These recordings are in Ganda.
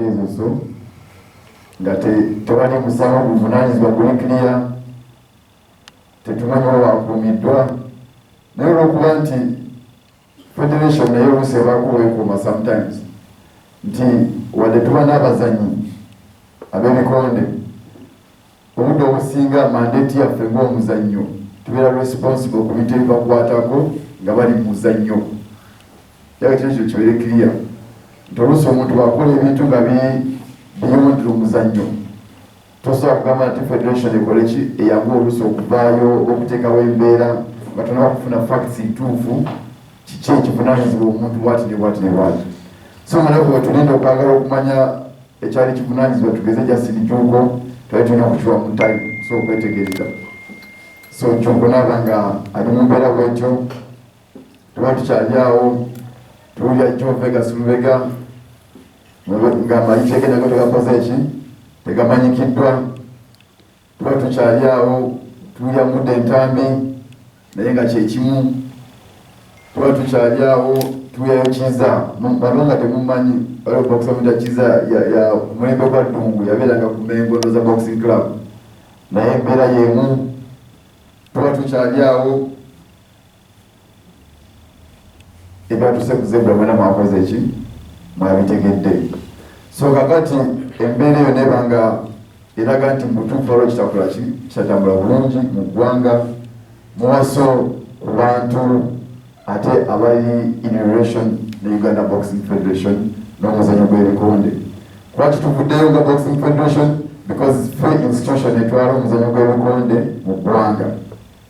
days or so nga tewali musango guvunanyizibwa guli clear, tetumanyi oba wakuumiddwa, naye olw'okuba nti federation naye oluusi ebaako weekuuma sometimes nti wadde tuba n'abazanyi ab'ebikonde, obudde obusinga mandate yaffe ng'omuzannyo tubeera responsible ku bintu ebibakwatako nga bali mu muzannyo. Yaga ekyo kibeere clear nti oluusi omuntu bw'akola ebintu nga biyond omuzannyo, tosobola kugamba nti federation ekole ki eyangu oluusi okuvaayo okuteekawo embeera nga tonaba kufuna facts ntuufu kiki ekivunaanyizibwa omuntu bwati ne bwati ne bwati. So nga nako wetulinda okwagala okumanya ekyali kivunaanyizibwa tugeze jasirijuuko twali tulina okukiwa mu time so okwetegereza. So kyonko naaba nga ali mu mbeera bwetyo, tuba tukyali awo tuwulya Joe Vegas Lubega nga amayinja egendago tegakoze eki tegamanyikiddwa, tuba tukyali awo tuwulya Mudde Ntambi naye nga kyekimu, tuba tukyali awo tuwulyayo Kiza bano nga temumanyi waliwo boxing muta Kiza ya mulembe gwa Ddungu yabeeranga ku Mengo Ndoza Boxing Club naye embeera y'emu. Tuba tukyali awo ebyatuse ku Zebra mwena mwakoze eki mwabitegedde. So kakati embeera eyo neba nga eraga nti mutuufu waliwo kitakola ki kyatambula bulungi mu ggwanga, muwaso ku bantu ate abali in relation ne Uganda Boxing Federation n'omuzannyo gw'ebikonde. Lwaki tuvuddeyo nga Boxing Federation? Because free institution etwala omuzannyo gw'ebikonde mu ggwanga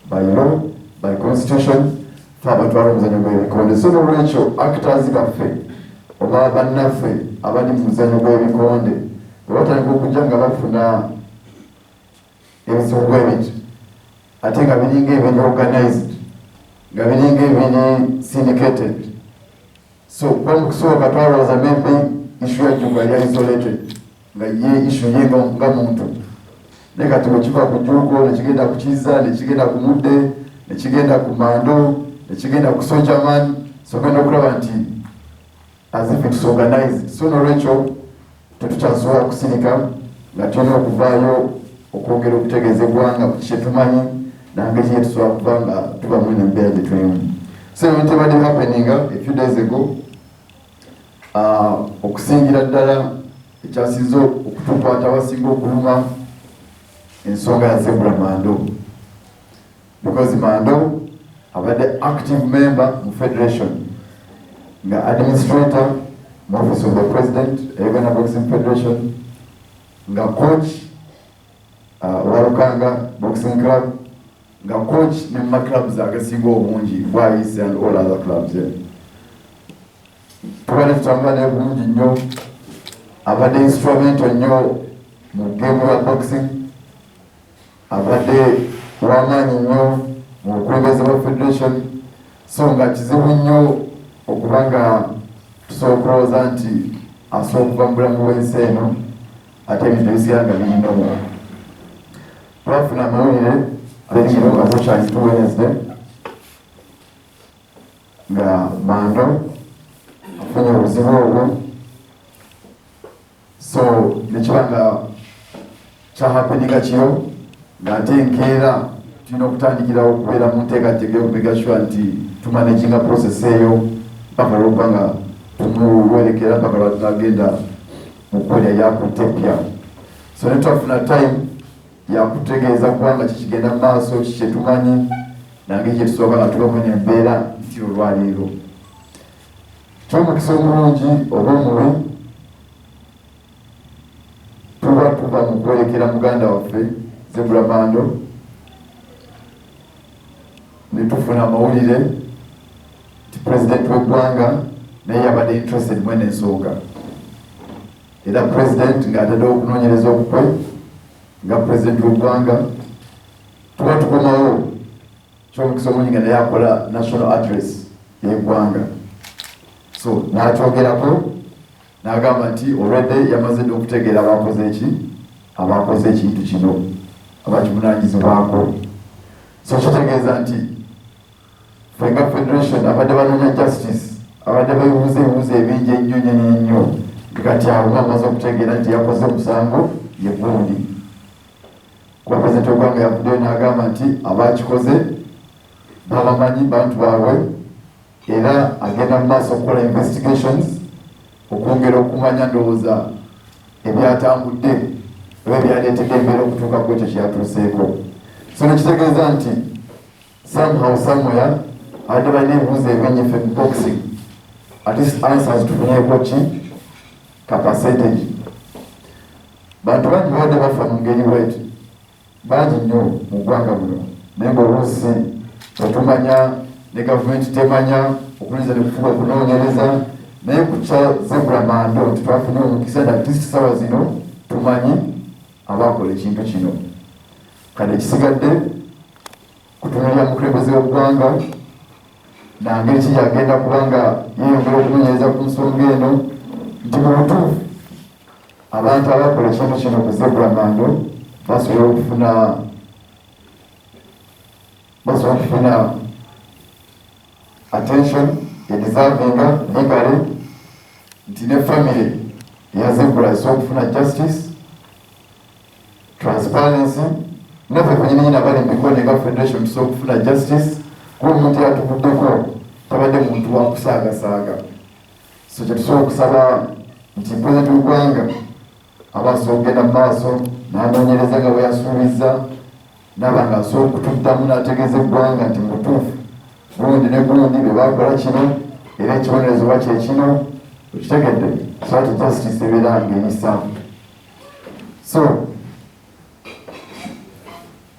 by law, by constitution, abatwala omuzannyo gw'ebikonde. So n'olwekyo actors baffe oba bannaffe abali mu muzannyo gw'ebikonde bwe batandika okujja nga bafuna ebizibu bwebiti ate nga biringa ebiri organized, nga biringa ebiri syndicated, so kwa mukusooka twalowooza maybe issue yajjo nga yali isolated nga ye issue ye nga muntu, naye kati bwe kiva ku Juuko nekigenda ku Kiza nekigenda ku Mudde nekigenda ku Mando nekigenda ku Sojaman, so genda okulaba nti as if it's organized. So n'olwekyo tetukyasobola kusirika nga tulina okuvaayo okwongera okutegeeza eggwanga ku kye tumanyi nange kiye tusobola kuba nga tuba mu embeera gye tulimu. So ebintu ebadde happeninga a few days ago, okusingira ddala ekyasinze okutukwata abasinga okuluma ensonga ya Zebra Mando, because Mando abadde active member mu federation nga administrator mu office of the president Uganda Boxing Federation, nga coach Warukanga Boxing Club, nga coach ne mu clubs agasinga obungi Bwayise and all other clubs. Tubadde tutambula naye bulungi nnyo, abadde instrumental nnyo mu game wa boxing, abadde w'amaanyi nnyo mu bukulembeze bwa federation. So nga kizibu nnyo okuba nga tusobola okulowooza nti asobola okuva mu bulamu bw'ensi eno ate ebintu ebisigala nga birinamu. Twafuna amawulire leero Association Wednesday nga Mando afunye obuzibu obwo, so nekiba nga kyahapeninga kiro nga ate enkeera tulina okutandikirawo okubeera mu nteekateeka y'okumega sure nti tumanaginga process eyo mpaka lwokuba nga tumuwerekera mpaka lwatunagenda mu kkolya yakutepya. So ne twafuna time yakutegeeza kubanga kikigenda mu maaso kiki tumanyi nange kye tusooka nga tubamu n'embeera nti olwaleero. Ky'omukisa omulungi oba omubi tuba mu kwerekera muganda waffe Zebra Mando ne tufuna amawulire nti president w'eggwanga naye yabadde interested mwene ensonga, era president ng'ataddewo okunoonyereza okukwe nga president w'eggwanga. Tuba tukomawo ky'omukisa omulungi nga naye akola national address y'eggwanga, so n'akyogerako n'agamba nti already yamaze dde okutegeera abakoze ekintu kino abakivunaanyizibwako. So kitegeeza nti fenga federation abadde banoonya justice, abadde beebuuza ebibuuzo ebingi ennyo nnyo nnyo kati awo amaze okutegeera nti yakoze omusango ye gundi. Kuba pulezidenti w'eggwanga yavuddeyo n'agamba nti abakikoze babamanyi bantu baabwe era agenda mu maaso okukola investigations okwongera okumanya ndowooza ebyatambudde oba ebyaleetedde embeera okutuuka ku ekyo kyeyatuuseeko. So nekitegeeza nti somehow somewhere abadde balina ebibuuzo ebyenyife mu boxing at least answers tufunyeeko ki ka percentage. Bantu bangi babadde bafa mu ngeri bweti bangi nnyo mu ggwanga muno naye ng'oluusi tetumanya ne gavumenti temanya okulinza ne kufuba okunoonyereza naye ku kya Zebra Mando nti twafunye omukisa na kristi sawa zino tumanyi abakola ekintu kino. Kale ekisigadde kutunulira mukulembeze w'eggwanga nangeri ki yagenda kubanga yeeyongera okunoonyereza ku nsonga eno nti mu butuufu abantu abakola ekintu kino ku Zebra Mando basobola okufuna attention edeservinga legally nti ne family ya Zebra esobola okufuna justice, transparency, naffe kwenyini abali mu mikono nga federation tusobola okufuna justice kuba omuntu yatuvuddeko tabadde muntu wakusaagasaaga. So kyetusobola okusaba nti pulezidenti w'eggwanga abasobola okugenda mu maaso n'anoonyereza nga bwe yasuubiza naba nga asobola okutuddamu n'ategeeza eggwanga nti mutuufu gundi ne gundi be bakola kino era ekibonerezo bwa kyekino okitegedde so ati justice ebeera ng'eyisa. So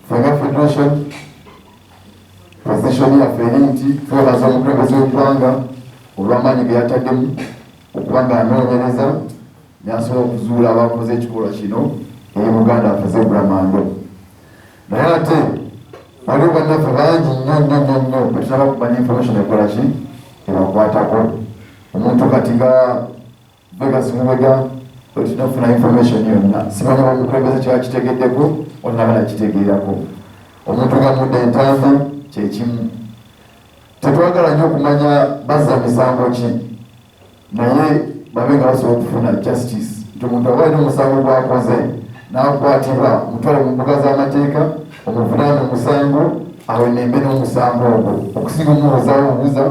fenga federation position yaffe eri nti twebaza omukulembeze w'eggwanga olw'amaanyi ge yataddemu okuba nga anoonyereza n'asobola okuzuula abakoze ekikolwa kino eri Buganda waffe Zebra Mando. Naye ate waliwo bannaffe bangi nnyo betunaba kumanya information ekola ki ebakwatako. Omuntu kati nga Vegas Mubega wetunafuna information yonna simanya bamukulembeze kyakitegeddeko onaba nakitegeerako. Omuntu nga Mudde Ntambi kyekimu. Tetwagala nnyo okumanya bazza misango ki naye babe nga basobola okufuna justice nti omuntu aba alina omusango gwakoze n'akwatibwa mutwale mu mbuga z'amateeka omuvunaane omusango awo nembe n'omusango ogwo okusinga omubuuzaawo obuuza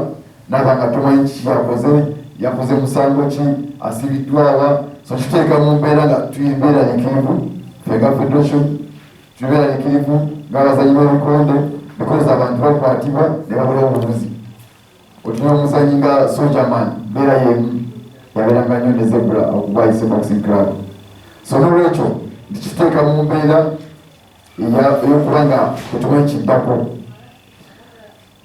naba nga tomanyi kiki yakoze musango ki asibiddwawa. So kituteeka mu mbeera nga tuyimbeeraliikirivu fenga federation tubeeraliikirivu ng'abazanyi b'ebikonde because abantu bakwatibwa ne babula obubuzi. Otunywa omuzanyi nga Sojaman mbeera yemu yabeeranga nnyo ne Zebra okugwayisa boxing club. So n'olwekyo ndikiteeka mu mbeera ey'okuba nga tetumanyi kiddako.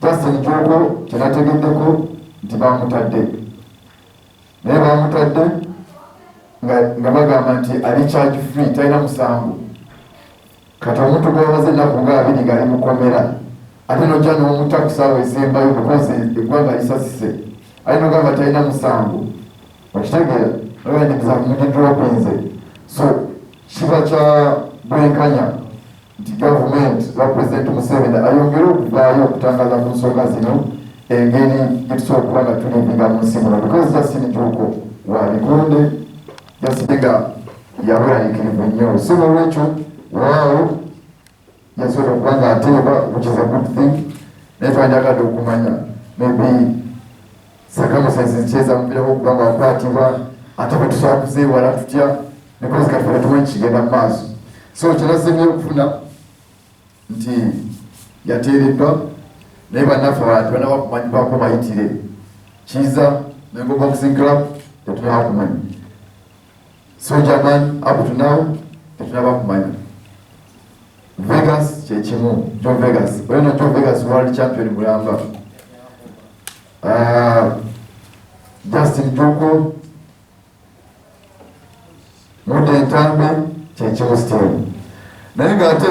Justin Joko kyenategeddeko nti bamutadde naye bamutadde nga bagamba nti ali charge free talina musango. Kati omuntu gw'amaze ennaku nga 2 ng'ali mukomera ate nojja n'omutta ku ssaawa esembayo because eggwanga lisasise ali nogamba talina musango okitegeera oyandikiza kumugidropinze. So kiba kya bwenkanya nti gavumenti wa pulezidenti Museveni ayongere okuvaayo okutangaza ku nsonga zino engeri gyetusobola okuba nga tulivinga mu nsi muno because Justin Joko wa bikonde yasinga yabeeraliikirivu nnyo. So n'olwekyo waawo yasobola okuba nga ateeba which is a good thing naye twanjagadde okumanya maybe circumstances kyezamuviramu okuba nga wakwatibwa ate bwe tusobola kuzeewala tutya because kati ffe tumanyi kigenda mu maaso. So kyenasemye okufuna nti yateereddwa naye bannaffe abantu banaba kumanyi baako bayitire kiza Mengo Boxing Club tetunaba kumanyi. Sojaman up to now tetunaba kumanyi. Vegas kyekimu John Vegas oyino John Vegas world champion mulamba. Justin Joko Mudde Ntambi kyekimu still naye ng'ate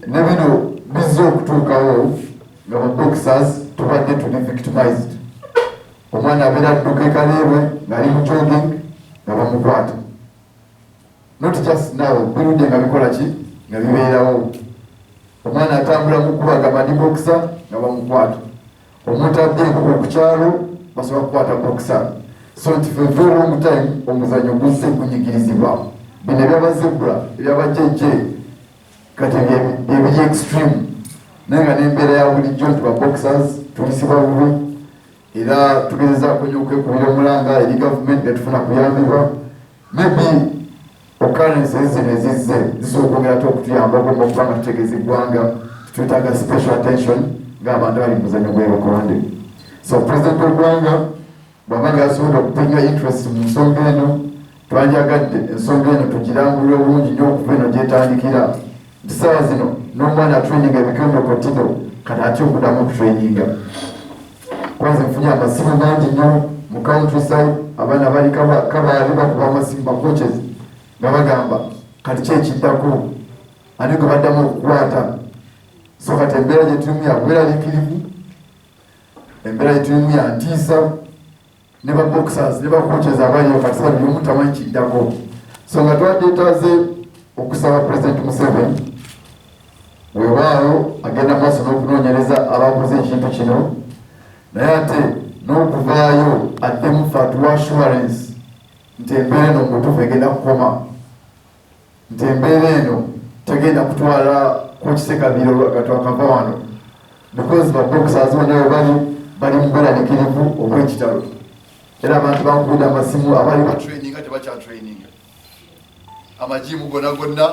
ne bino bizza okutuukawo nga boxers tubadde tuli victimized. Omwana abeera adduka ekaleebwe ng'ali mu jogging nga bamukwata not just now birudde nga bikola ki nga bibeerawo. Omwana atambula mu kkuba nga badi boxer nga bamukwata. Omuntu adde enkoko ku kyalo basobola kukwata boxer. so nti for a very long time omuzanyo guzze kunyigirizibwa bino ebyabazebula ebyabajejje kati byebiri extreme naye nga n'embeera ya bulijjo nti baboxers tulisibwa bubi era tugezezaako nnyo okwekubira omulanga eri gavumenti netufuna kuyambibwa maybe occurrences zino ezizze zisobola okwongera ate okutuyambako okubanga tutegeeza eggwanga twetaaga special attention ng'abantu abali muzanyo gw'ebakonde. So president w'eggwanga bw'abanga yasobodde okupinga interest mu nsonga eno twanjagadde ensonga eno tugirangulire obulungi nnyo okuva eno gyetandikira nti ssaawa zino n'omwana atraininga ebikendo kotino kati atya okuddamu okutraininga. Kwanza nfunye amasimu mangi nnyo mu countryside abaana bali kabaali bakuba amasimu bacoaches nga bagamba kati kyekiddako ani gwe baddamu okukwata. So kati embeera gye tulimu yabweraliikirivu, embeera gye tulimu yantiisa ne baboxers ne bacoaches abaliyo kati saba buli omu tamanyi kiddako. So nga twadeetaaze okusaba President Museveni weewaawo agenda maaso n'okunoonyereza abakoze ekintu kino naye ate n'okuvaayo addemu fatuwa assurance nti embeera eno mutuufu egenda kukoma, nti embeera eno tegenda kutwala kukiseka biro gatwakava wano because baboxers bonayo bali mu bweraliikirivu obw'ekitalo era abantu bankubidde amasimu abali batraininga tebakyatraininga amajimu gonna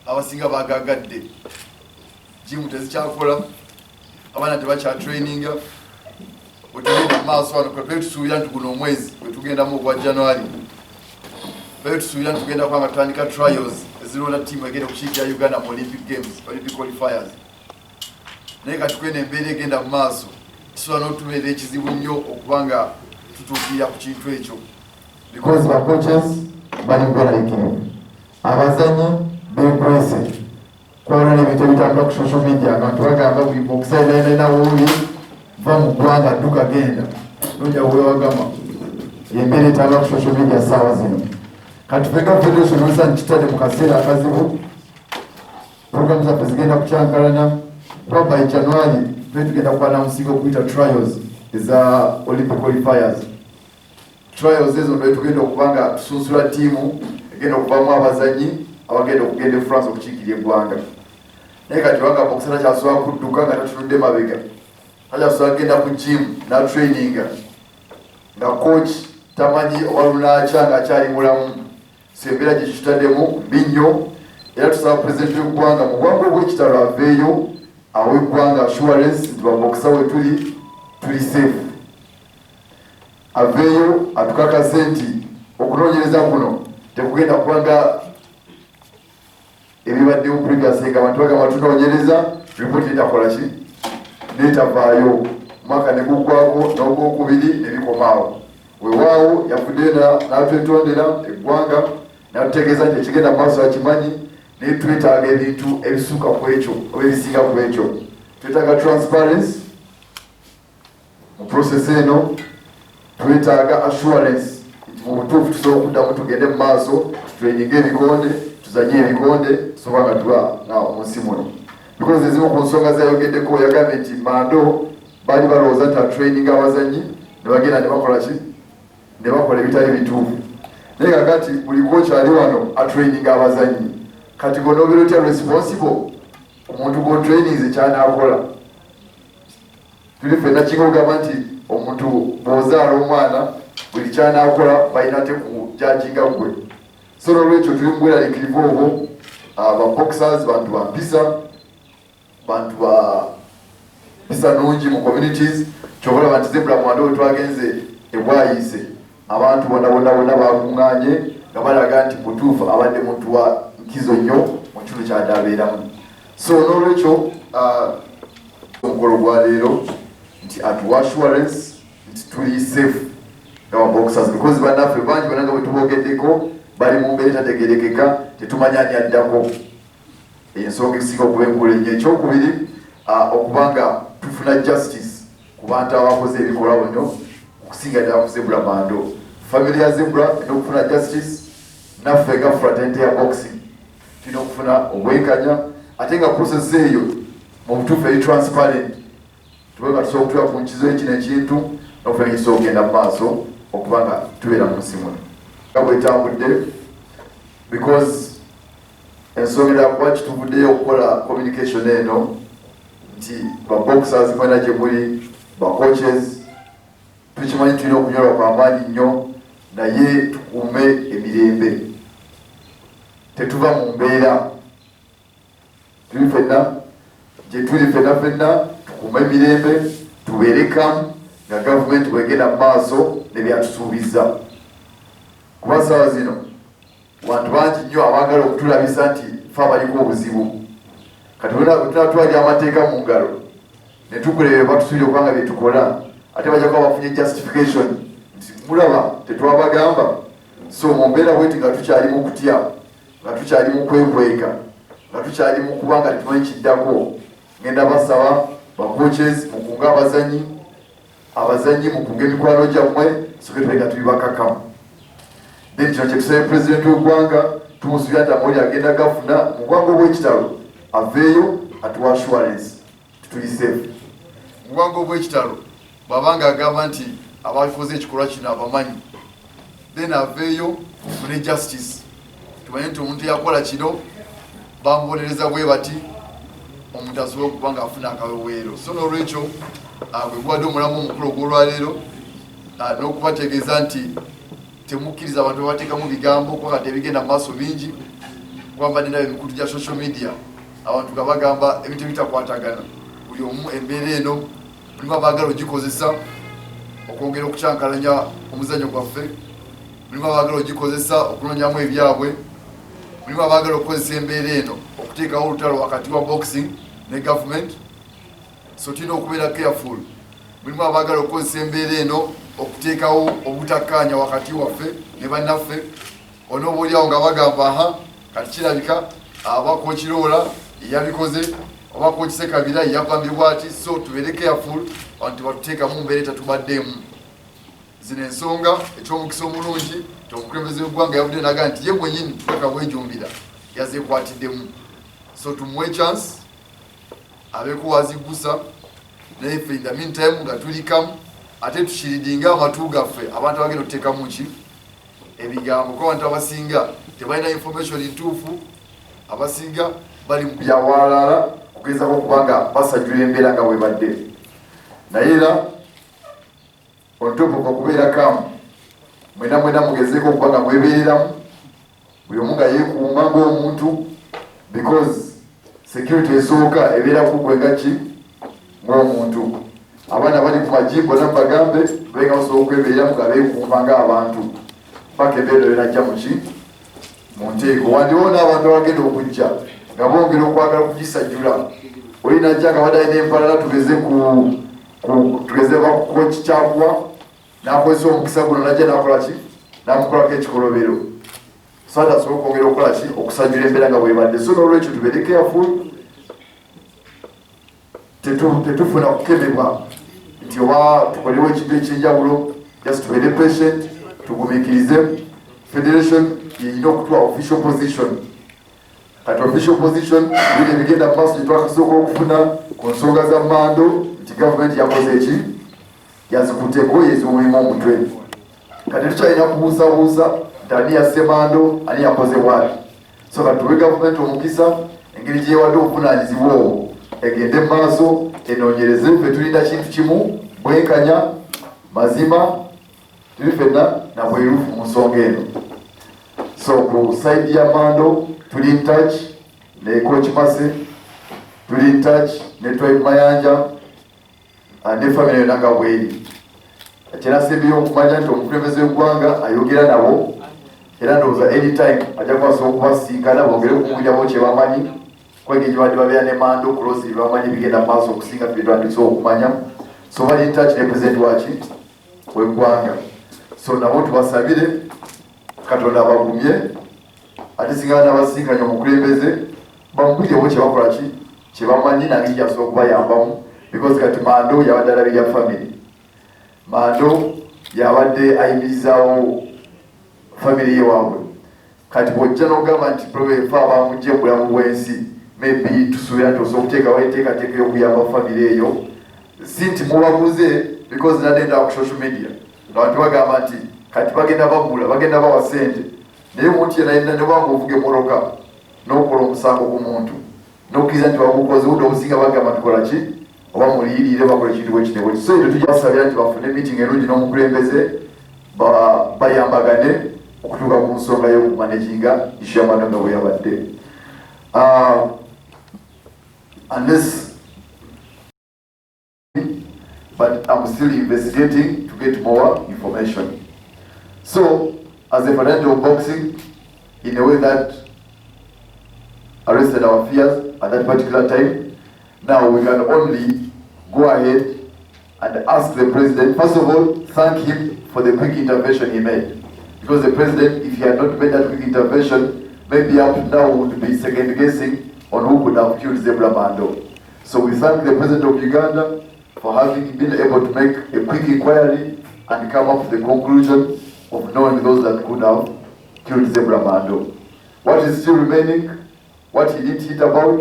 abasinga bagagadde jimu tezikyakola abaana tebakyatraininga wetugenda maaso wano twetusuubira nti guno omwezi wetugendamu ogwa January twetusuubira nti tugenda kwanga tutandika trials ezirona tiimu egenda okukiikira Uganda mu Olympic Games, Olympic qualifiers. Naye kati kwena embeera egenda mu maaso kisobola n'otubeera ekizibu nnyo okubanga tutuukirira ku kintu ekyo because ba coaches bali mberaliikirivu, abazanyi beekwese kwona n'ebintu ebitambula ku social media nga tubagamba buli boxer wuuli va mu ggwanga dduka genda nojja wewagama embeera etambula ku social media ssaawa zino. Kati fega federation olisa nkitadde mu kaseera akazibu programu zaffe zigenda kukyankalana kuba by January tugenda kuba musigo okuyita trials eza Olympic qualifiers. Trials ezo ndoye tugenda okubanga tusunsula tiimu egenda okuvaamu abazanyi abagenda okugenda France okukiikirya eggwanga. Naye kati wanga boxera kyasobola kudduka nga tatunudde mabega takyasobola kugenda ku gym natraininga nga coach tamanyi oba lunakya ng'akyali mulamu. So embeera gye kitutaddemu mbi nnyo era tusaba pulezidenti w'eggwanga mu bwangu obw'ekitalo aveeyo awe eggwanga assurance nti babokisa we tuli safe, aveeyo atukakase nti okunoonyereza kuno tekugenda kubanga ebibaddewo previous nga abantu bagamba tunoonyereza ripooti etakola ki n'etavaayo mwaka ne guggwako n'ogwokubiri ne bikomaawo. Weewaawo yafuddeyo n'atwetondera eggwanga n'atutegeeza nti ekigenda mu maaso akimanyi naye twetaaga ebintu ebisuuka ku ekyo oba ebisinga ku ekyo. Twetaaga transparency mu process eno, twetaaga assurance nti mu butuufu tusobola okuddamu tugende mu maaso tutraininga ebikonde tuzanye ebikonde tusobola nga tuba munsi muno because ezimu ku nsonga zayogeddeko yagambye nti Mando baali balowooza nti atraininga abazanyi ne bagenda ne bakola ki ne bakola ebitali bituufu. Naye kakati buli kocha ali wano atraininga abazanyi kati gonobeera otya responsible omuntu g'otrainingze ky'anaakola. Tuli ffenna kigogamba nti omuntu bw'ozaala omwana buli ky'anaakola balina te kujajinga gwe. So n'olwekyo tuli mu bweraliikirivu obwo baboxers bantu bampisa, bantu bampisa nungi mu communities. Kyobola nti Zebra Mwando we twagenze ebwayiise abantu bonna bakuŋŋaanye nga balaga nti mutuufu abadde muntu wa nkizo nnyo mu kitundu ky'adaabeeramu. So n'olwekyo omukolo gwa leero nti atuwa assurance nti tuli safe nga baboxers because bannaffe bangi bonna nga bwe tubogeddeko bali mu mbeera etategerekeka tetumanya ani addako. Ensonga ekisinga okuba enkulu ennyo. Ekyokubiri okubanga tufuna justice ku bantu abakoze ebikolwa bino okusinga ddala ku Zebra Mando. Family ya Zebra erina okufuna justice, naffe nga fraternity ya boxing tulina okufuna obwenkanya ate nga process eyo mu butuufu eri transparent tube nga tusobola okutuula ku nkizo eki n'ekintu n'okufuna ekisobola okugenda mu maaso okubanga tubeera mu nsi muno nga bwetambudde because ensonga yakuba kituvuddeyo okukola communication eno nti baboxers kwena gye muli bacoaches tukimanyi tulina okunyolwa kw'amaanyi nnyo naye tukuume emirembe tetuva mu mbeera tuli fenna gye tuli fenna tukuume emirembe tubeere kamu nga gavumenti bwegenda mu maaso nebyatusuubiza kuba saawa zino wantu bangi nnyo abaagala okutulabisa nti fe abaliko obuzibu kati tunatwalya amateeka mu ngalo ne tukulebe batusuubira okubanga bye tukola ate bajja kuba bafunye justification nti mulaba tetwabagamba so mu mbeera bweti nga tukyali mu kutya nga tukyali mu kwekweka nga tukyali mu kuba nga tetumanyi kiddako ngenda basaba bacoaches mukunga abazanyi mukunga emikwano gyammwe soke tubenga tubibakakamu then kino kyetusabye pulezidenti w'eggwanga tumusuubira nti amawulire agenda gafuna mu ggwanga obw'ekitalo aveeyo atuwa assurance tituli safe mu ggwanga obw'ekitalo bw'abanga agamba nti abakoze ekikolwa kino abamanyi then aveeyo tufune justice tumanye nti omuntu yakola kino bamubonereza bwe bati omuntu asobola okuba nga afuna akaweweero so n'olwekyo bwe guwadde omulamu omukulu ogw'olwaleero n'okubategeeza nti temukkiriza abantu babateekamu bigambo kuba kati ebigenda mu maaso bingi kwamba ninayo emikutu gya social media abantu nga bagamba ebintu ebitakwatagana buli omu embeera eno mulimu abaagala ogikozesa okwongera okukyankalanya omuzannyo gwaffe mulimu abaagala ogikozesa okunonyamu ebyabwe mulimu abaagala okukozesa embeera eno okuteekawo olutalo wakati wa boxing ne government so tulina okubeera careful mulimu abaagala okukozesa embeera eno okuteekawo obutakkaanya wakati waffe ne bannaffe onooba oliawo nga bagamba kati kirabika abakokiroola yabikoze oba kokisekabira yagambibwa ati so tubeere careful abantu batuteeka mu mbeera etatubaddeemu zino ensonga ekyomukisa omulungi omukulembeze w'eggwanga yavudde naga nti ye mwenyini paka bwejumbira yazeekwatiddemu so tumuwe chance abeeko wazigusa naye ffe in the meantime nga tuli kamu ate tukiridinga amatu gaffe abantu abagenda okuteekamu ki ebigambo kuba abantu abasinga tebalina information ntuufu abasinga bali mu byawalala kugezako okubanga basajjula embeera nga bwebadde naye era ontopoka okubeera kamu mwena mugezeeko okubanga mwebeereramu buli omu nga yeekuuma ng'omuntu because security esooka ebeera kugwenga ki ng'omuntu abaana bali ku majimbo nabagambe benga basobola okwebeereramu nga beekuuma ng'abantu paka embeera erajja muki mu nteeko wandiwo n'abantu abagenda okujja nga bongera okwagala okugisajjula olina ajja nga badali n'empalala tugeze bakukoki kyakuwa n'akozesa omukisa guno najja n'akola ki n'amukolako ekikolobero so ate asobola okwongera okukola ki okusajjula embeera nga bwebadde so n'olwekyo tubeere careful tetufuna kukemebwa nti oba tukolewo ekintu ekyenjawulo just tubeere patient tugumiikirize federation yeyina okutuwa official position kati official position biri ebigenda mu maaso gyetwakasooka okufuna ku nsonga za mando nti gavumenti yakoze eki yazikuteko yezimulimu omutwe kati tukyalina kubuusabuusa nti ani yasse mando ani yakoze bwati so kati tuwe gavumenti omukisa engeri gyewadde obuvunaanyizibwa obwo egende mu maaso enoonyereze ffe tulinda kintu kimu bwenkanya mazima tuli fenna na bwerufu mu nsonga eno so ku saidi ya mando tuli in touch ne coach Mase tuli in touch ne Tribe Mayanja ne family yonna nga bweri ekirasembeyo okumanya nti omukulembeze w'eggwanga ayogera nabo era ndowooza anytime ajja kubasobola okubasinkana bongere okumulyabo kyebamanyi kwenge gibadde babeera ne mando kulosi bamanyi bigenda mu maaso okusinga tubitwandise okumanya so bali in touch ne president waki w'eggwanga so nabo tubasabire Katonda abagumye ate singa n'abasinkanya omukulembeze bamubulireko kyebakola ki kyebamanyi nange kyasobola okubayambamu because kati mando yabadde alabirya family mando yabadde ayimirizaawo family ye waabwe kati bwojja n'ogamba nti probefa abamugye bulamu bw'ensi maybe tusuubira nti osobola okuteekawo enteekateeka y'okuyamba family eyo si nti mubabuze because nadenda ku social media abantu bagamba nti kati bagenda bagula bagenda bawa ssente naye omuntu yenayina nebanga ovuga emmotoka n'okola omusango ku muntu n'okkiriza nti bagukoze budde obusinga bagamba tukola ki oba muliyirire bakola ekintu bwekitebwe so ebyo tujja basabira nti bafune meeting enungi n'omukulembeze bayambagane okutuuka ku nsonga y'okumanaginga ishu y'amanoga bwe yabadde unless but I'm still investigating to get more information. So, as a financial of boxing, in a way that arrested our fears at that particular time, now we can only go ahead and ask the president, first of all, thank him for the quick intervention he made. Because the president, if he had not made that quick intervention, maybe up now would be second guessing on who could have killed Zebra Mando. So we thank the president of Uganda for having been able to make a quick inquiry and come up with the conclusion of knowing those that could have killed Zebra Mando. What is still remaining, what he did hit about,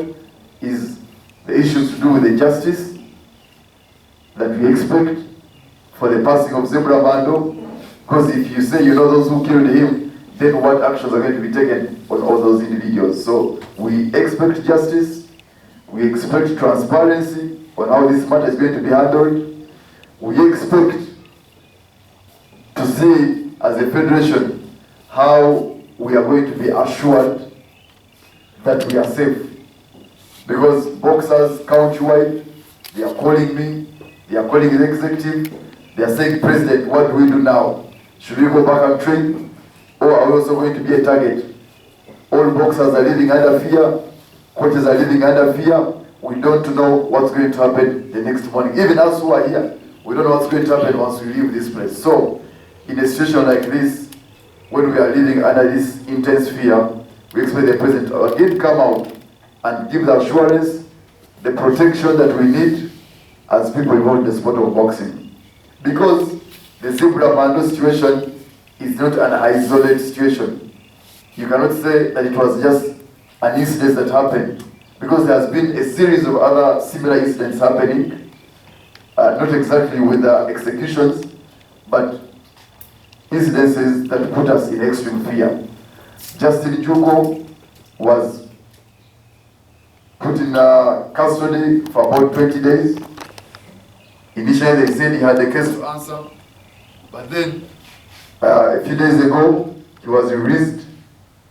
is the issues to do with the justice that we expect for the passing of Zebra Mando. Because if you say you know those who killed him, then what actions are going to be taken on all those individuals? So we expect justice, we expect transparency on how this matter is going to be handled. We expect to see as a federation how we are going to be assured that we are safe. Because boxers countrywide, they are calling me, they are calling the executive, they are saying, President, what do we do now? Should we go back and train? Or are we also going to be a target? All boxers are living under fear, coaches are living under fear. We don't know what's going to happen the next morning. Even us who are here, we don't know what's going to happen once we leave this place. So, in a situation like this, when we are living under this intense fear, we expect the president to again come out and give the assurance, the protection that we need as people involved in the sport of boxing. Because the Zebra Mando situation is not an isolated situation. You cannot say that it was just an incident that happened, because there has been a series of other similar incidents happening, not exactly with the executions, but incidences that put us in extreme fear. Justin Juko was put in custody for about 20 days. Initially they said he had a case to answer, but then a few days ago he was released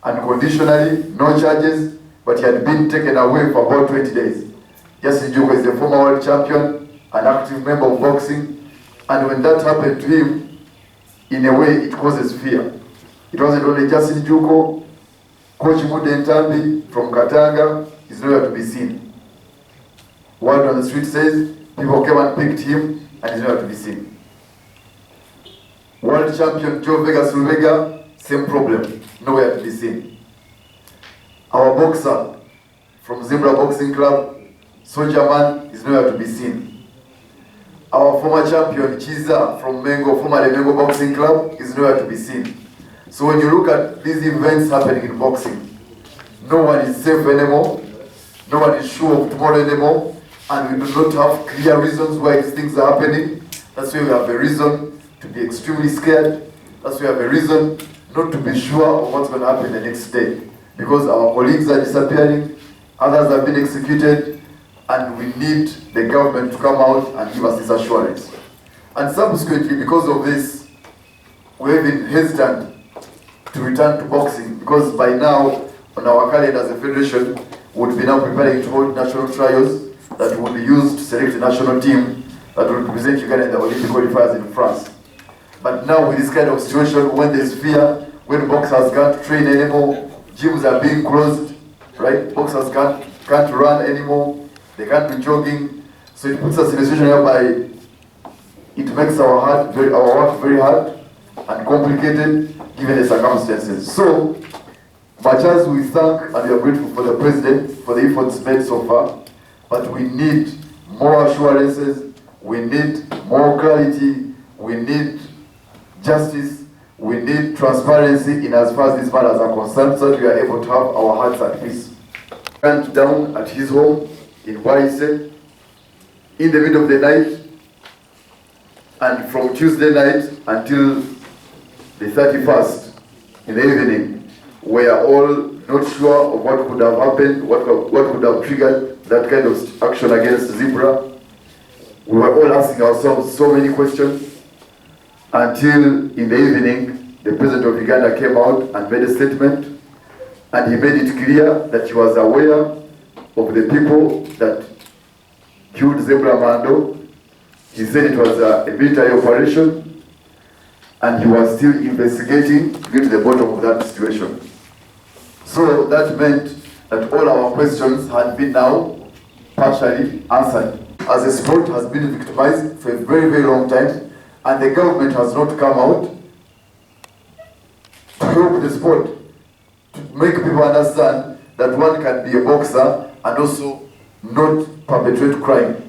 unconditionally, no charges, but he had been taken away for about 20 days. Justin Juko is a former world champion, an active member of boxing, and when that happened to him, in a way it causes fear. It wasn't only Justin Juko, Coach Mude Ntambi from Katanga is nowhere to be seen. Word on the street says people came and picked him and he's nowhere to be seen. World champion Joe Vega Sulvega, same problem, nowhere to be seen. Our boxer from Zebra Boxing Club, Soldier Man, is nowhere to be seen. Our former champion Chiza from Mengo, formerly Mengo Boxing Club, is nowhere to be seen. So when you look at these events happening in boxing, no one is safe anymore, no one is sure of tomorrow anymore, and we do not have clear reasons why these things are happening. That's why we have a reason to be extremely scared. That's why we have a reason not to be sure of what's going to happen the next day. Because our colleagues are disappearing, others have been executed, and we need the government to come out and give us this assurance. And subsequently, because of this, we've been hesitant to return to boxing, because by now, on our calendar as a federation, we would be now preparing to hold national trials that will be used to select a national team that will represent Uganda in the Olympic qualifiers in France. But now with this kind of situation, when there's fear, when boxers can't train anymore, gyms are being closed, right? Boxers can't run anymore, they can't be jogging. So it puts us in a situation whereby it makes our work very hard and complicated given the circumstances. So, much as we thank and we are grateful for the President for the efforts made so far, but we need more assurances, we need more clarity, we need justice, we need transparency in as far as these matters are concerned, so that we are able to have our hearts at peace. Went down at his home in Waise in the middle of the night, And from Tuesday night until the 31st in the evening, we are all not sure of what could have happened, what could have triggered that kind of action against Zebra. We were all asking ourselves so many questions until in the evening, the president of Uganda came out and made a statement, and he made it clear that he was aware of the people that killed Zebra Mando. He said it was a military operation, and he was still investigating to get to the bottom of that situation. So that meant that all our questions had been now partially answered. As a sport has been victimized for a very, very long time, and the government has not come out to help the sport, to make people understand that one can be a boxer and also not perpetrate crime.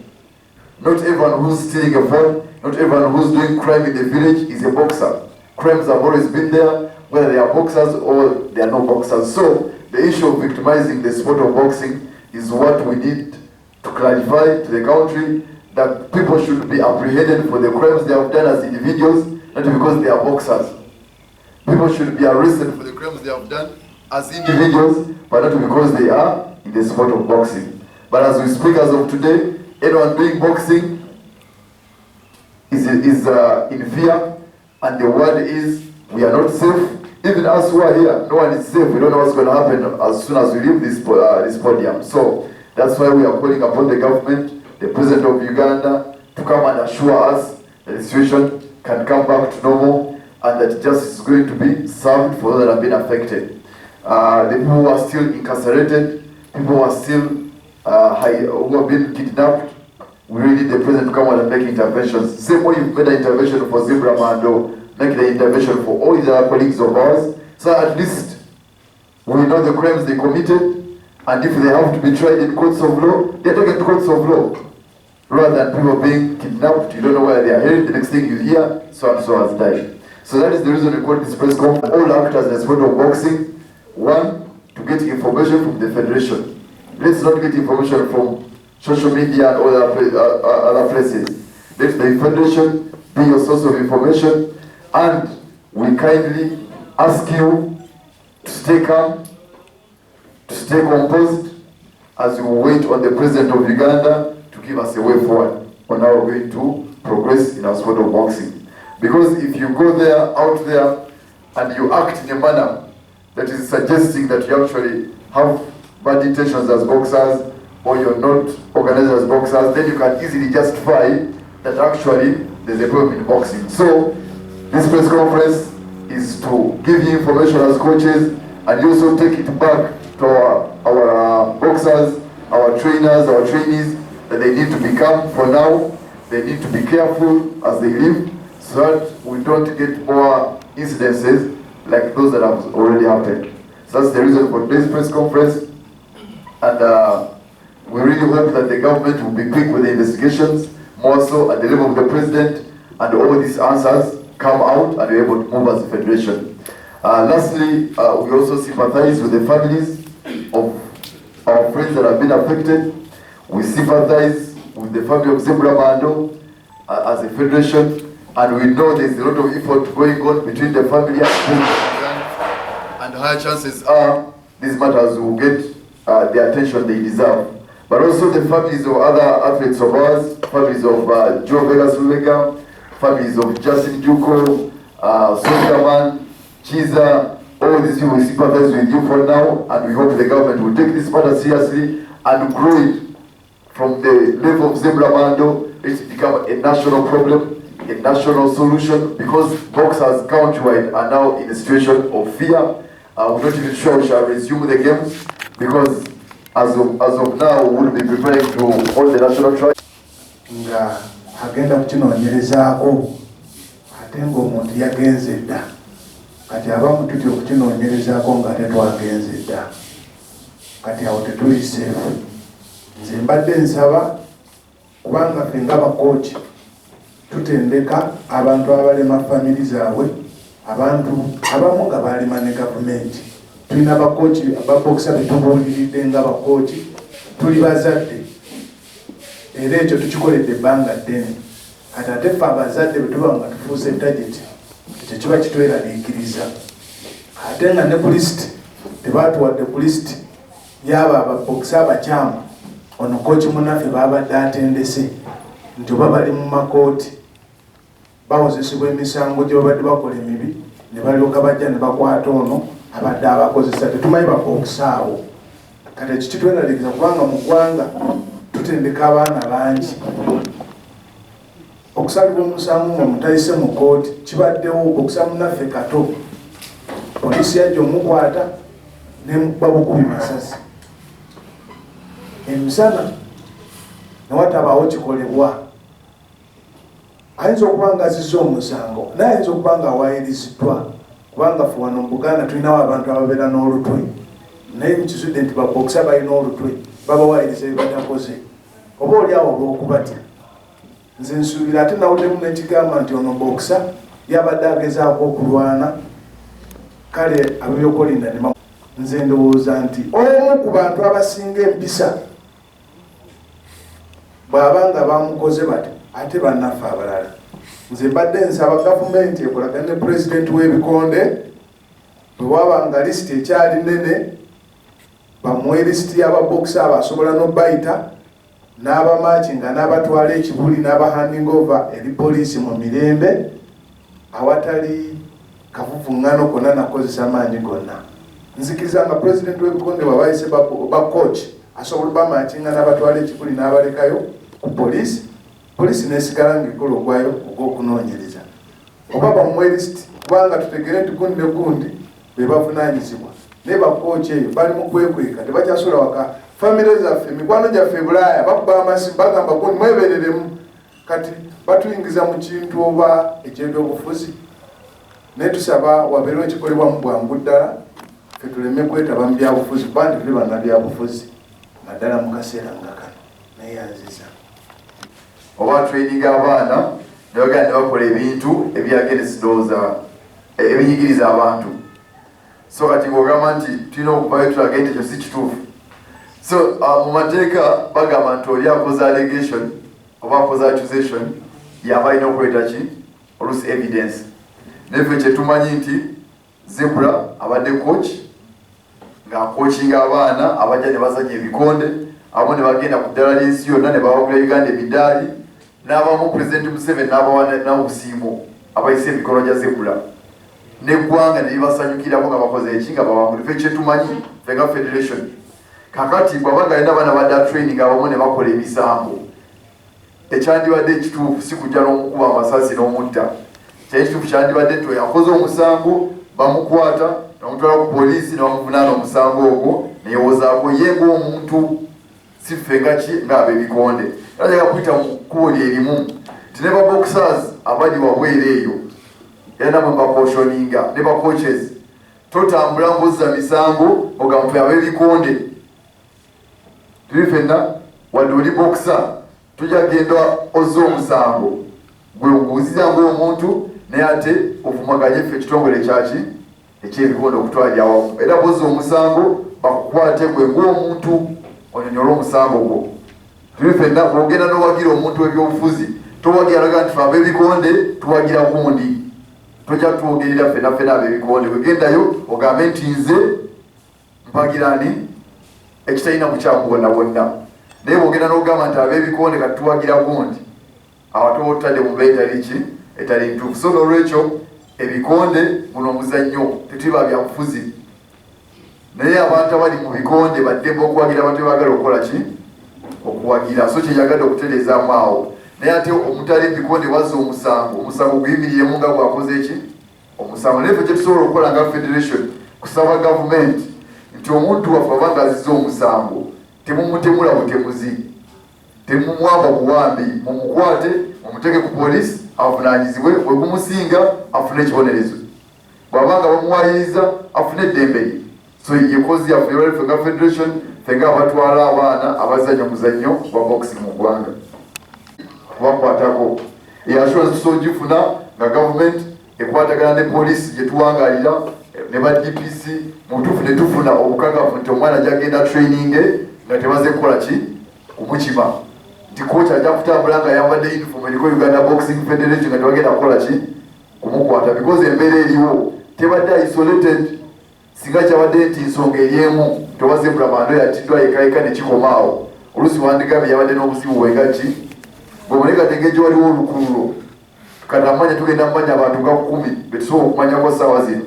Not everyone who's stealing a phone, not everyone who's doing crime in the village is a boxer. Crimes have always been there, whether they are boxers or they are not boxers. So the issue of victimizing the sport of boxing is what we need to clarify to the country, that people should be apprehended for the crimes they have done as individuals, not because they are boxers. People should be arrested for the crimes they have done as individuals, but not because they are in the sport of boxing. But as we speak as of today, anyone doing boxing is in fear, and the word is we are not safe. Even us who are here, no one is safe. We don't know what's going to happen as soon as we leave this podium. So that's why we are calling upon the government, the president of Uganda, to come and assure us that the situation can come back to normal and that justice is going to be served for those that have been affected. The people who are still incarcerated, people who are still who have been kidnapped, we really need the president to come out and make interventions. Same way you've made an intervention for Zebra Mando, make the intervention for all the other colleagues of ours, so at least we know the crimes they committed, and if they have to be tried in courts of law, they're taken to courts of law. Rather than people being kidnapped, you don't know where they are headed, the next thing you hear, so and so has died. So that is the reason we call this press conference. All actors in the sport of boxing, one, to get information from the federation. Let's not get information from social media and all other places. Let the federation be your source of information, and we kindly ask you to stay calm, to stay composed as we wait on the president of Uganda to give us a way forward on how we're going to progress in our sport of boxing. Because if you go there, out there, and you act in a manner that is suggesting that you actually have bad intentions as boxers, or you're not organized as boxers, then you can easily justify that actually there's a problem in boxing. So this press conference is to give you information as coaches, and you also take it back to our boxers, our trainers, our trainees, that they need to be calm for now. They need to be careful as they leave, so that we don't get more incidences like those that have already happened. So that's the reason for today's press conference, and we really hope that the government will be quick with the investigations, more so at the level of the president, and all these answers come out and we're able to move as a federation. Lastly, we also sympathize with the families of our friends that have been affected. We sympathize with the family of Zebra Mando as a federation, and we know there's a lot of effort going on between the family and higher chances are these matters will get the attention they deserve. But also the families of other athletes of ours, families of Joe Vegas Lubega, families of Justin Duko, Sojaman, Chiza, all these people, we sympathize with you for now, and we hope the government will take this matter seriously and grow it from the level of Zebra Mando. It's become a national problem, a national solution, because boxers countrywide are now in a situation of fear. We're not even sure we shall resume the games, because as of now, we will be preparing to hold the national trial. Nga agenda kukinoonyerezaako ate ng'omuntu yagenze dda, kati abamu tutya okukinoonyerezaako nga tetwagenze dda, kati awo tetuli seefu. Nze mbadde nsaba, kubanga ffe ng'abakooki tutendeka abantu abalema famiri zaabwe, abantu abamu nga balema ne gavumenti. Tulina abakooki ababokisa betubuuliridde ng'abakooki, tuli bazadde, era ekyo tukikoledde ebbanga ddene. kati ate ffe abazadde bwe tuba nga tufuuse target ekyo kiba kitweraliikiriza. Ate nga ne ku lisiti tebaatuwadde ku lisiti yaba ababokisa abakyamu ono kooki munaffe babadde atendese nti oba bali mu makooti bawozesebwa emisango gye babadde bakola emibi ne balyoka bajja ne bakwata ono abadde abakozesa. Tetumanyi babokisaawo. Kati ekyo kitweraliikiriza kubanga mu ggwanga tutendeka abaana bangi. Okusalibwa omusango nga mutayise mu kooti kibaddewo. Bokisa munaffe kato poliisi yajja omukwata nemukuba bukubi masasi emisana newatabaawo kikolebwa. Ayinza okuba nga azizza omusango naye ayinza okuba nga awayiriziddwa kubanga ffe wano mu Buganda tulinawo abantu ababeera n'olutwe naye mukizudde nti babokisa balina olutwe babawayiriza ebibatakoze oba oli awo olw'okubatya. Nze nsuubira ate nawuddemu n'ekigamba nti ono bokisa yabadde agezaako okulwana kale abebyokolinda ne nze ndowooza nti omu ku bantu abasinga empisa bw'abanga bamukoze bati ate bannaffe abalala. Nze mbadde nsaba gavumenti ekolagane ne pulezidenti w'ebikonde bwe waba nga lisiti ekyali nnene bamuwe lisiti y'ababokisa abasobola n'obayita n'abamaaki nga n'abatwala ekibuli n'abahanding over eri poliisi mu mirembe awatali kavuvuŋŋano konna nakozesa amaanyi gonna. Nzikiriza nga pulezidenti w'ebikonde babayise bakooki asobola bamaakinga n'abatwala ekibuli n'abalekayo ku poliisi, poliisi n'esigala ng'ekola ogwayo ogw'okunoonyereza. Oba bamuwe lisiti kubanga tutegere nti gundi ne gundi be bavunaanyizibwa naye bakooki eyo bali mu kwekweka tebakyasobola waka. Famire zaffe mikwano gyaffe Bulaaya bakuba amasimu bagamba gundi mwebereremu. Kati batuyingiza mu kintu oba eky'ebyobufuzi naye tusaba wabeerewo ekikolebwa mu bwangu ddala ffe tuleme kwetaba mu byabufuzi kuba nti tuli bannabyabufuzi naddala mu kaseera nga kano neyanziza. Oba training abaana ne bagenda ne bakola ebintu ebyageresidooza ebinyigiriza abantu. So kati ng'ogamba nti tulina okuvayo tulaga nti ekyo si kituufu. So mu mateeka bagamba nti oli akoze allegation oba akoze accusation yaba alina okuleeta ki oluusi evidence. Neffe kyetumanyi nti Zebra abadde coach ng'akokinga abaana abajja ne bazanya ebikonde abo ne bagenda ku ddala ly'ensi yonna ne bawagula Uganda ebidaali n'abamu Pulezidenti Museveni n'abawa n'obusiimo abayise emikono gya Zebra n'eggwanga ne libasanyukirako nga bakoze eki nga bawangula. Ffe kyetumanyi ffe nga federation kakati bw'abaga alina abaana badda training abamu ne bakola emisango ekyandibadde ekituufu si kujja n'omukuba amasasi n'omutta. Kyekituufu kyandibadde nti yakoze omusango bamukwata n'omutwala ku poliisi ne bamuvunaana omusango ogwo neyewozaako ye ng'omuntu si ffe ng'ab'ebikonde. Era njagala kuyita mu kkubo lyerimu nti ne baboxers abali wabweru eyo era namwe mbakoshoninga ne bacoaches totambula mbuzza misango ogamba ffe ab'ebikonde tuli ffenna wadde oli boxer tujja genda ozza omusango gwe oguuziza ng'omuntu naye ate ovumaganye ffe ekitongole kyaki ekyebikonde okutwalira awamu. Era bozza omusango bakukwate gwe ng'omuntu onyonyola omusango gwo. Tuli ffenna bw'ogenda n'owagira omuntu w'ebyobufuzi towagira alaga nti fe ab'ebikonde tuwagira gundi tojja tuwogerera ffenna ab'ebikonde. Wegendayo ogambe nti nze mpagirani ekitalina bukyamu bwonna bwonna. Naye bw'ogenda n'ogamba nti ab'ebikonde kati tuwagira gundi awo ate otadde mu mbeera etali ki etali ntuufu. So n'olwekyo ebikonde guno omuzannyo tetuliba byabufuzi naye abantu abali mu bikonde baddembe okuwagira abantu bebaagala okukola ki okuwagira. So kyeyagadde okutereezaamu awo naye ate omutali ebikonde wazza omusango guyimiriremu nga bwakoze eki omusango. Naye ffe kyetusobola okukola nga federation kusaba gavumenti nti omuntu waffe abanga azizza omusango temumutemula butemuzi temumwamba buwambi mumukwate mumuteeke ku poliisi avunaanyizibwe wegumusinga afune ekibonerezo bw'abanga bamuwayiriza afune eddembe lye. So yekozi yaffe ffe nga federation ffe nga abatwala abaana abazanya omuzannyo gwa boxing mu ggwanga kubakwatako assurance tusogifuna nga gavumenti ekwatagana ne poliisi gyetuwangalira ne ba DPC mutuufu ne tufuna obukakafu nti omwana gyagenda training nga temaze kukola ki kumukima Coach ajja kutambula nga yambadde uniform eriko Uganda Boxing Federation nga tebagenda kukola ki kumukwata because embeera eriwo tebadde isolated singa kyabadde nti nsonga eryemu toba Zebra Mando yatiddwa yekayeka nekikomaawo oluusi wandigambe yabadde n'obuzibu bwengaki bwemuleka tegeejo waliwo olukululo tukatamanya tugenda mumanya abantu nga 10 betusobola okumanyako ssaawa zino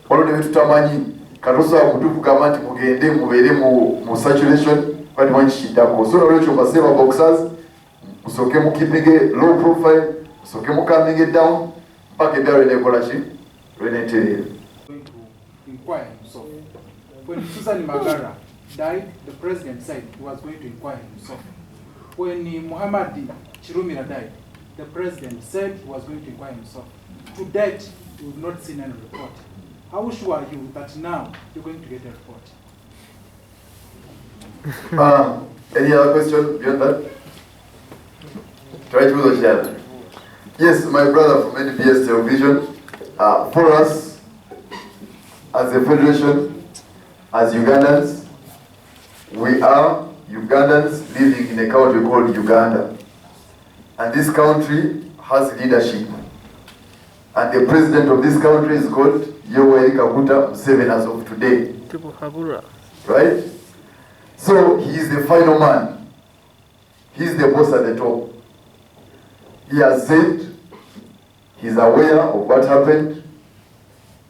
waliwo ne betutamanyi katosobola kutugamba nti mugende mubeere mu saturation but when she double so no recho baseba boxers usoke mu keeping a low profile usoke mu coming it down back there in ekolashi renete going to inquire himself. When Susan Magara died, the president said he was going to inquire himself. When Muhammad Chirumira died, the president said he was going to inquire himself. To date, we've not seen any report. How sure are you that now you're going to get a report? Any other question beyond that? Try to do the Yes, my brother from NBS Television. For us, as a federation, as Ugandans, we are Ugandans living in a country called Uganda. And this country has leadership. And the president of this country is called Yoweri Kaguta Museveni as of today. Right? So he is the final man. He is the boss at the top. He has said he's aware of what happened.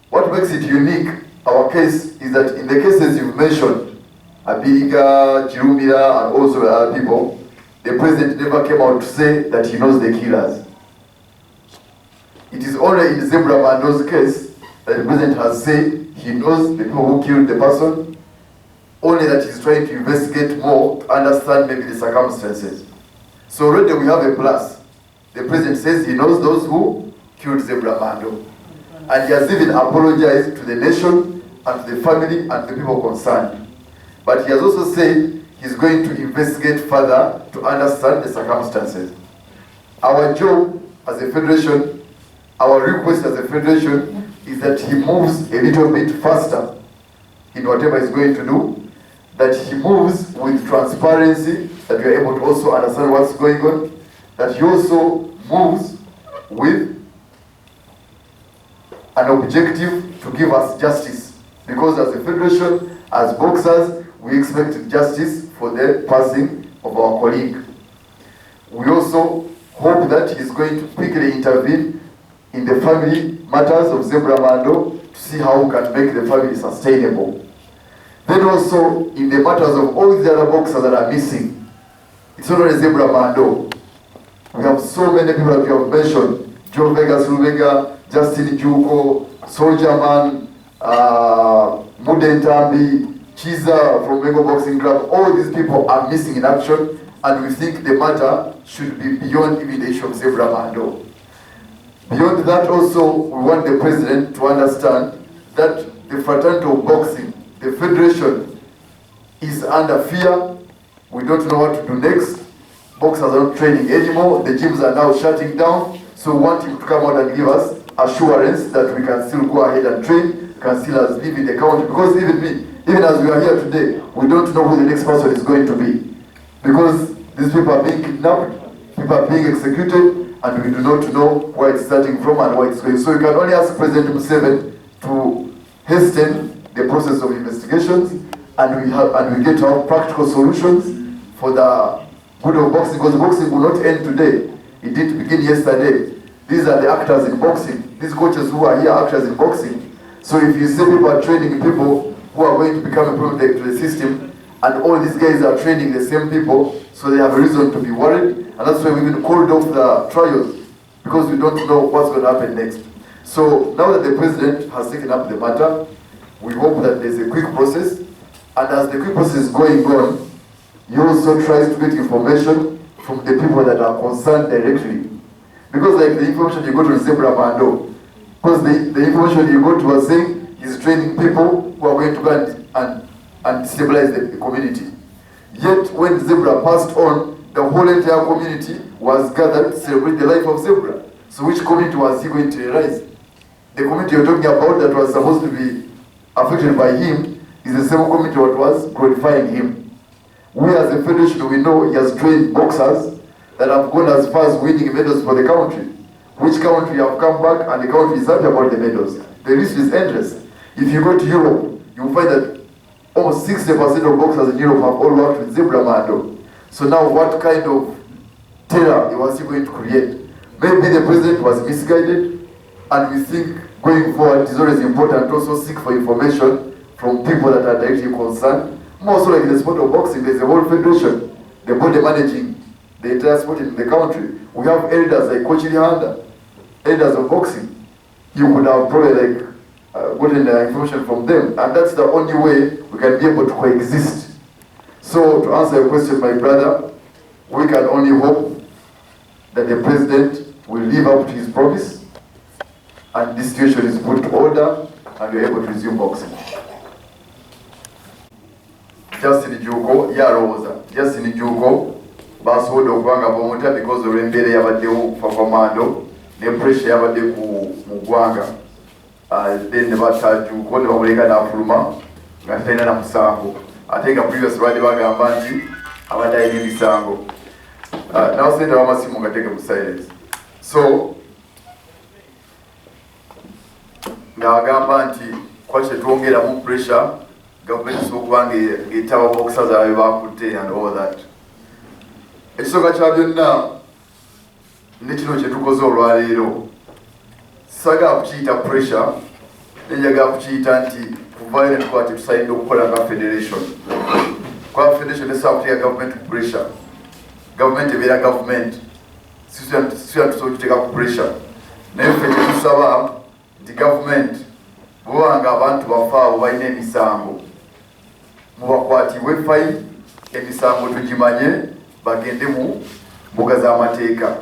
What makes it unique, our case, is that in the cases you've mentioned, Abiriga, Chirumira, and also other people, the president never came out to say that he knows the killers. It is only in Zebra Mando's case that the president has said he knows the people who killed the person, only that he's trying to investigate more to understand maybe the circumstances. So already we have a plus. The president says he knows those who killed Zebra Mando. And he has even apologized to the nation and to the family and the people concerned. But he has also said he's going to investigate further to understand the circumstances. Our job as a federation, our request as a federation is that he moves a little bit faster in whatever he's going to do, that he moves with transparency, that we are able to also understand what's going on, that he also moves with an objective to give us justice. Because as a federation, as boxers, we expect justice for the passing of our colleague. We also hope that he's going to quickly intervene in the family matters of Zebra Mando to see how we can make the family sustainable. Then also in the matters of all the other boxers that are missing, it's not only Zebra Mando. We have so many people that we have mentioned: Joe Vega, Sulvega, Justin Juko, Soldier Man, Mudentambi, Chiza from Bengo Boxing Club. All these people are missing in action, and we think the matter should be beyond even the issue of Zebra Mando. Beyond that also, we want the president to understand that the fraternity of boxing, the federation, is under fear. We don't know what to do next. Boxers are not training anymore. The gyms are now shutting down. So we want him to come out and give us assurance that we can still go ahead and train, can still live in the country. Because even as we are here today, we don't know who the next person is going to be. Because these people are being kidnapped, people are being executed, and we do not know where it's starting from and where it's going. So we can only ask President Museveni to hasten the process of investigations, and we get to have practical solutions for the good of boxing, because boxing will not end today. It did begin yesterday. These are the actors in boxing. These coaches who are here are actors in boxing. So if you see people are training people who are going to become a problem to the system, and all these guys are training the same people, so they have a reason to be worried, and that's why we've been called off the trials, because we don't know what's going to happen next. So now that the president has taken up the matter, we hope that there's a quick process, and as the quick process is going on, he also tries to get information from the people that are concerned directly. Because like the information you got to Zebra Mando, because the information you got to was saying he's training people who are going to go and stabilize the community. Yet when Zebra passed on, the whole entire community was gathered to celebrate the life of Zebra. So which community was he going to realize? The community you're talking about that was supposed to be affected by him is the same community that was glorifying him. We as a federation, we know he has trained boxers that have gone as far as winning medals for the country. Which country have come back and the country is happy about the medals. The list is endless. If you go to Europe, you'll find that almost 60% of boxers in Europe have all worked with Zebra Mando. So now what kind of terror was he going to create? Maybe the president was misguided, and we think going forward it is always important to also seek for information from people that are directly concerned. More so like in the sport of boxing, there's a whole federation, the body managing the entire sport in the country. We have elders like Coach Lihanda, elders of boxing. You could have probably gotten the information from them, and that's the only way we can be able to coexist. So to answer your question, my brother, we can only hope that the president will live up to his promise and this situation is put to order and we're able to resume boxing. Justin Juko, Yaroza, Justin Juko, basobola okubanga bomuta because olw'embeera yabaddewo fa commando ne pressure yabadde mu ggwanga. Then ne batta Juko ne bamuleka n'afuluma nga talina na musango. Ate nga previous baali bagamba nti abadde alina emisango. Nawe sente w'amasimu nga teke mu silence. So ng'agamba nti kwaki tetwongeramu pressure government sokuba ng'etaba boxers ababe bakutte and all that. Ekisooka kya byonna ne kino kye tukoze olwaleero sagala kukiyita pressure, nenjagala kukiyita nti kuvayo ne tukwate tusalidde okukola nga federation. Kwa federation esobola kuteeka government ku pressure. Government ebeera government. Sisira tusobola okuteeka ku pressure. Naye ffe kye tusaba nti government bw'obanga abantu bafa abo balina emisango mubakwatibwe fine, emisango tugimanye bagende mu mbuga z'amateeka.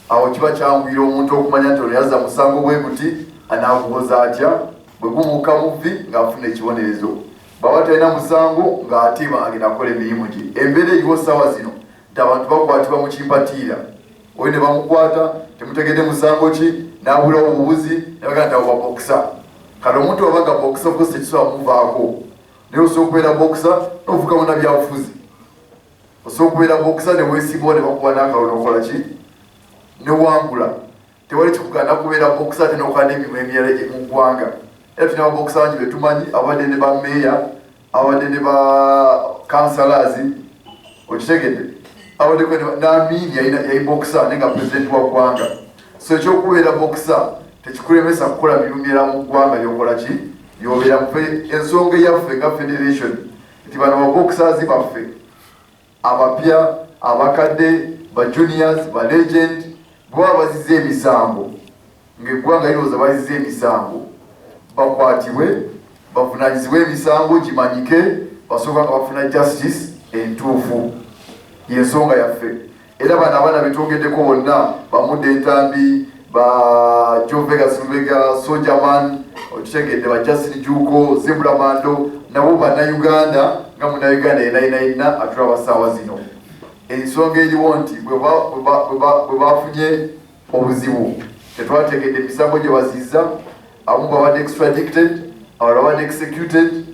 Awo kiba kyanguyira omuntu okumanya nti ono yazza musango bwe guti anaaguboza atya bwe gumuuka muvi ng'afuna ekibonerezo. Baba talina musango ng'atiima agenda kukola emirimu gye. Embeera eriwo ssaawa zino nti abantu bakwatibwa mu kimpatiira. Oyo ne bamukwata temutegedde musango ki n'abulawo obubuzi ne bagamba nti abo babokisa. Kale omuntu obaga bokisa of course tekisobola muvaako. Naye osobola okubeera bokisa n'ovuga mu nabyabufuzi. Osobola okubeera bokisa ne weesibwa ne bakuba n'akalulu n'okola ki ne wangula. Tewali kikugaana kubeera bokisa ate n'okola n'emirimu emirala mu ggwanga. Era tulina ababokisa bangi be tumanyi, abadde ne bammeeya, abadde ne ba councillors, okitegedde, abaddeko n'amiini yali bokisa naye nga pulezidenti wa ggwanga. So ekyokubeera bokisa tekikulemesa kukola mirimu mirala mu ggwanga lyokola ki lyobeera mu ensonga eyaffe nga federation nti bano baboxers baffe abapya abakadde ba juniors ba legend bwaba bazizza emisango ng'eggwanga lirowooza bazizza emisango bakwatibwe bavunaanyizibwe emisango gimanyike basooka nga bafuna justice entuufu y'ensonga yaffe. Era bano abaana betwogeddeko bonna bamudde entambi ba Joe Vegas Lubega, Soldier Man, okitegedde ba Justin Juko, Zebra Mando, nabo bannayuganda nga munnayuganda yenayina atulaba ssaawa zino. Ensonga eriwo nti bwe bafunye obuzibu tetwategedde emisango gye bazizza, abamu babadde extradited, abalala babadde executed,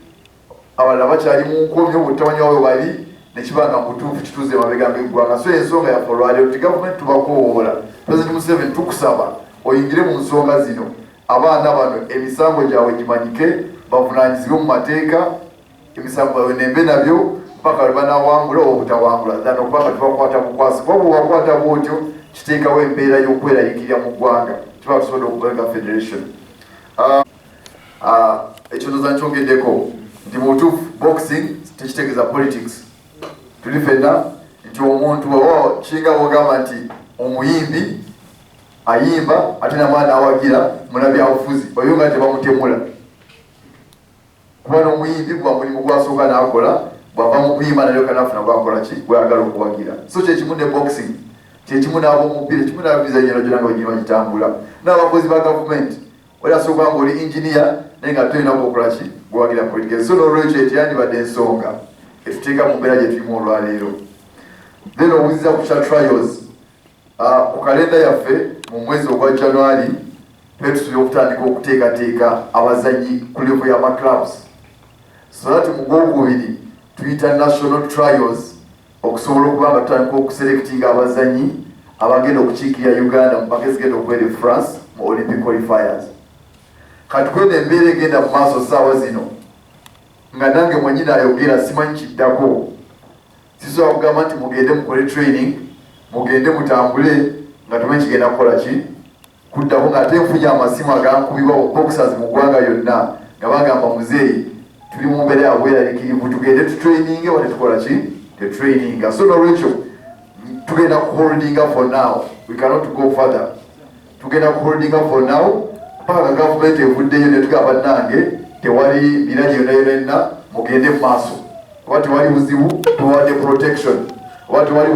abalala bakyali mu nkomyo bwetamanyi wawe bali nekibanga mutuufu kituuze mabega ng'eggwanga. So ensonga yaffe olwaleero nti gavumenti tubakoowoola, President Museveni tukusaba oyingire mu nsonga zino, abaana bano emisango gyabwe gimanyike bavunaanyizibwe mu mateeka, emisango babwe nembe nabyo mpaka lwe banaawangula oba obutawangula ddala okubanga tubakwata bukwasi. Kuba bwe wakwata bwotyo kiteekawo embeera y'okweraliikirira mu ggwanga, kiba tusobola okukolega federation. Ekyo ndoza nkyongeddeko nti mu butuufu boxing tekitegeeza politics. Tuli fenna nti omuntu kinga bwogamba nti omuyimbi ayimba ate namaana awagira munabyabufuzi oyo nga tebamutemula kuba n'omuyimbi guba mulimu gwasooka n'akola bwava mu kuyimba nayo kanafuna gwakola ki gwayagala okuwagira. So kyekimu ne boxing kyekimu n'ab'omupiira kimu n'ababizanyira gyona nga bagiri bagitambula n'abakozi ba gavumenti oli asooka nga oli engineer naye nga tolinaku okola ki gwawagira politics. So n'olwekyo etyandibadde ensonga etuteeka mu mbeera gye tulimu olwaleero. Then owuziza ku kya trials ku kalenda yaffe mu mwezi ogwa January tusuubira okutandika okuteekateeka abazanyi ku level y'amaclubs so that mu gwokubiri tuyita national trials okusobola okuba nga tutandika okuselectinga abazanyi abagenda okukiikirira Uganda mu mpaka ezigenda okubeera e France mu Olympic qualifiers. Kati kwena embeera egenda mu maaso ssaawa zino nga nange mwenyini ayogera simanyi kiddako, sisobola kugamba nti mugende mukole training, mugende mutambule nga tumanyi kigenda kukola ki kuddako, ng'ate nfunye amasimu agankubibwa boxers mu ggwanga yonna nga bagamba muzeeyi tuli mu mbeera ya bweraliikirivu, tugende tutraininge wate tukola ki tetraininga. So nolwekyo tugenda kuholdinga for now, we cannot go further. Tugenda kuholdinga for now paka gavumenti evuddeyo ne tugamba nange tewali miradi yonna mugende mu maaso, oba tewali buzibu tuwadde protection, oba tewali